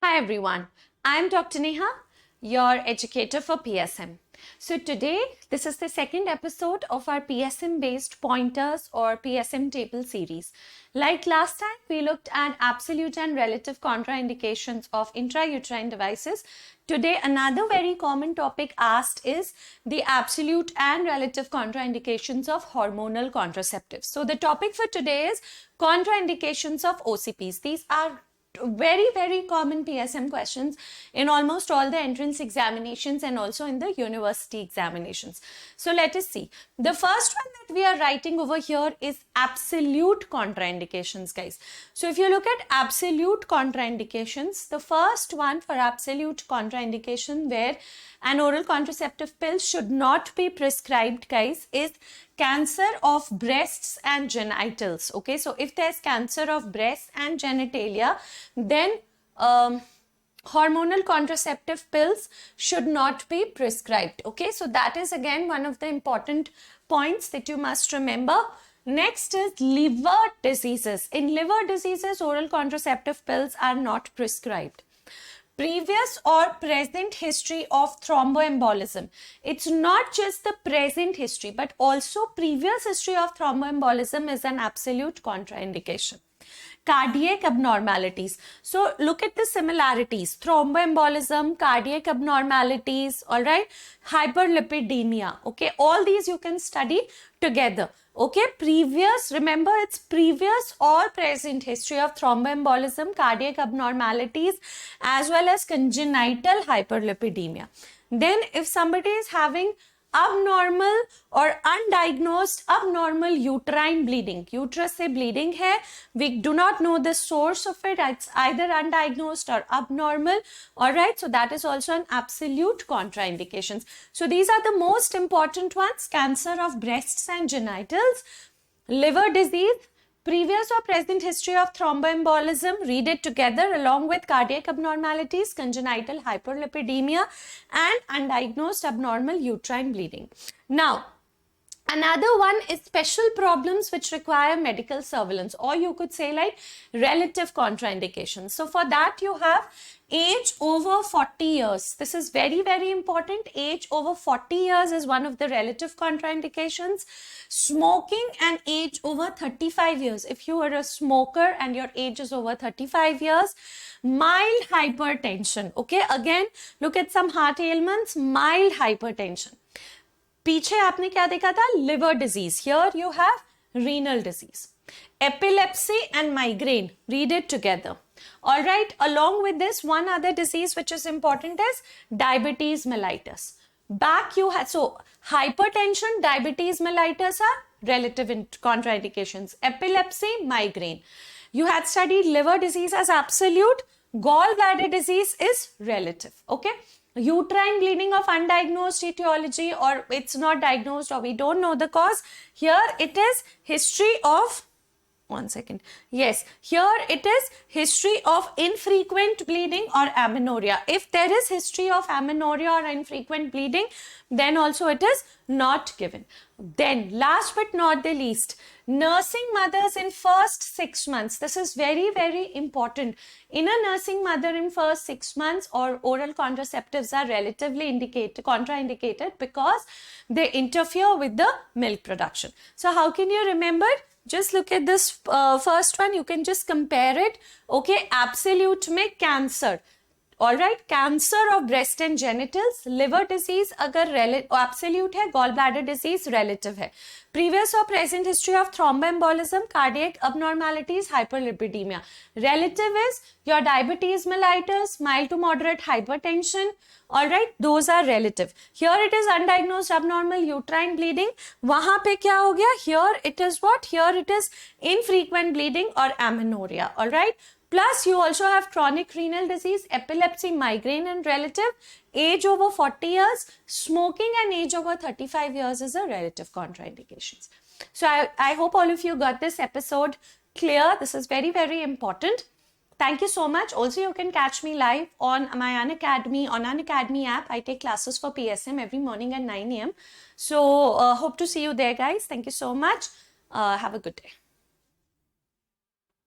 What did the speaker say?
Hi everyone, I'm Dr. Neha, your educator for PSM. So today, this is the second episode of our PSM based pointers or PSM table series. Like last time, we looked at absolute and relative contraindications of intrauterine devices. Today, another very common topic asked is the absolute and relative contraindications of hormonal contraceptives. So the topic for today is contraindications of OCPs. These are very common PSM questions in almost all the entrance examinations and also in the university examinations. So let us see. The first one that we are writing over here is absolute contraindications, guys. So if you look at absolute contraindications, the first one for absolute contraindication where an oral contraceptive pill should not be prescribed, guys, is cancer of breasts and genitals. Okay, so if there's cancer of breasts and genitalia, then hormonal contraceptive pills should not be prescribed. Okay, so that is again one of the important points that you must remember. Next is liver diseases. In liver diseases, oral contraceptive pills are not prescribed. Previous or present history of thromboembolism. It's not just the present history, but also previous history of thromboembolism is an absolute contraindication. Cardiac abnormalities. So look at the similarities. Thromboembolism, cardiac abnormalities, all right, hyperlipidemia. Okay, all these you can study together. Okay, previous, remember it's previous or present history of thromboembolism, cardiac abnormalities, as well as congenital hyperlipidemia. Then if somebody is having abnormal or undiagnosed abnormal uterine bleeding, uterus se bleeding hai, we do not know the source of it, it's either undiagnosed or abnormal, all right, so that is also an absolute contraindications. So these are the most important ones: cancer of breasts and genitals, liver disease, previous or present history of thromboembolism, read it together along with cardiac abnormalities, congenital hyperlipidemia, and undiagnosed abnormal uterine bleeding. Now, another one is special problems which require medical surveillance, or you could say like relative contraindications. So for that you have age over 40 years. This is very important. Age over 40 years is one of the relative contraindications. Smoking and age over 35 years. If you are a smoker and your age is over 35 years. Mild hypertension. Okay, again, look at some heart ailments. Mild hypertension. पीछे आपने क्या देखा था? Liver disease. Here you have renal disease. Epilepsy and migraine. Read it together. All right. Along with this, one other disease which is important is diabetes mellitus. Back you have, so hypertension, diabetes mellitus are relative contraindications. Epilepsy, migraine. You had studied liver disease as absolute. Gallbladder disease is relative. Okay. Uterine bleeding of undiagnosed etiology, or it's not diagnosed or we don't know the cause. Here it is history of, one second. Yes, here it is history of infrequent bleeding or amenorrhea. If there is history of amenorrhea or infrequent bleeding, then also it is not given. Then last but not the least, nursing mothers in first 6 months. This is very important. In a nursing mother in first 6 months, or oral contraceptives are relatively contraindicated because they interfere with the milk production. So how can you remember? Just look at this first one. You can just compare it. Okay, absolute में cancer. All right, cancer of breast and genitals, liver disease अगर absolute है, gallbladder disease relative है. Previous or present history of thromboembolism, cardiac abnormalities, hyperlipidemia. Relative is your diabetes mellitus, mild to moderate hypertension. All right, those are relative. Here it is undiagnosed abnormal uterine bleeding. वहाँ पे क्या हो गया? Here it is what? Here it is infrequent bleeding or amenorrhea. All right. Plus, you also have chronic renal disease, epilepsy, migraine and relative. Age over 40 years, smoking and age over 35 years is a relative contraindications. So, I hope all of you got this episode clear. This is very important. Thank you so much. Also, you can catch me live on my Unacademy, on Unacademy app. I take classes for PSM every morning at 9 a.m. So, hope to see you there, guys. Thank you so much. Have a good day.